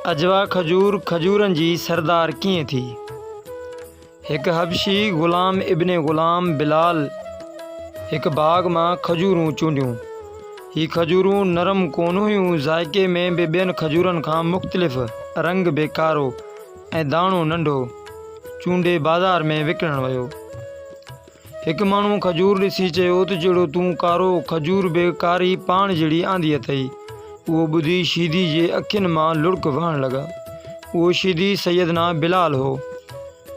अजवा खजूरनि जी सरदार कीअं थी। हिकु हबशी ग़ुलाम इब्ने ग़ुलाम बिलाल हिकु बाग़ मां खजूरूं चूंडियूं। ही खजूरूं नरम कोन हुयूं, ज़ाइक़े में बि ॿियनि खजूरनि खां मुख़्तलिफ़, रंग बेकारो ऐं दाणो नंढो। चूंडे बाज़ार में विकिणणु वियो। हिकु माण्हू खजूर ॾिसी चयो त जहिड़ो तूं कारो खजूर बेकारी पाण जहिड़ी आंदी अथई। उहो ॿुधी शीदी जे अखियुनि मां लुड़क वहणु लॻा। उहो शीदी सैयदना बिलाल हो।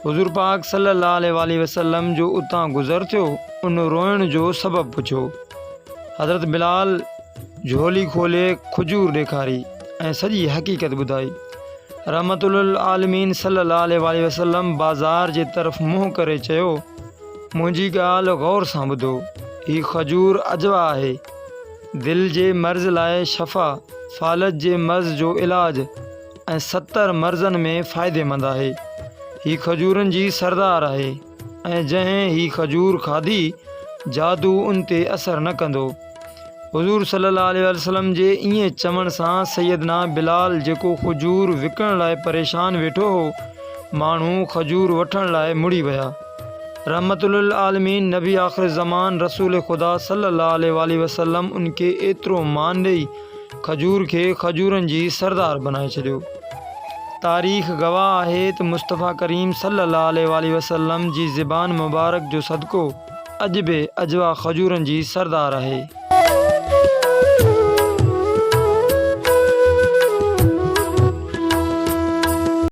हुज़ूर पाक सल्लल्लाहु अलैहि वसल्लम जो उतां गुज़र थियो। उन रोइण जो सबबु पुछियो। हज़रत बिलाल झोली खोले खजूर ॾेखारी ऐं सॼी हक़ीक़त ॿुधाई। रहमतुल आलमीन सल्लल्लाहु अलैहि वसल्लम बाज़ार जे तरफ़ मुंहुं करे चयो, मुंहिंजी ॻाल्हि गौर सां ॿुधो। ही खजूर अजवा आहे। दिलि जे मर्ज़ लाइ शफ़ा, फ़ालज जे मर्ज़ जो इलाज ऐं 70 मर्ज़नि में फ़ाइदेमंद आहे। ही खजूरनि जी सरदार आहे ऐं जंहिं ही खजूर खाधी जादू उन ते असरु न कंदो। हुज़ूर सल्लल्लाहु अलैहि वसल्लम जे ईअं चवण सां सैयदना बिलाल, जेको खजूर विकिणण लाइ परेशान वेठो हो, माण्हू खजूर वठण लाइ मुड़ी विया। रहमतुल आलमीन नबी आख़िर ज़मान रसूल ख़ुदा सल्लल्लाहु अलैहि वसल्लम उनखे एतिरो मान ॾेई खजूर खे खजूरनि जी सरदार बनाए छॾियो। तारीख़ गवाह आहे त मुस्तफ़ा करीम सल्लल्लाहु अलैहि वसल्लम जी ज़बान मुबारक जो सदको अॼु बि अजवा खजूरनि जी सरदार आहे।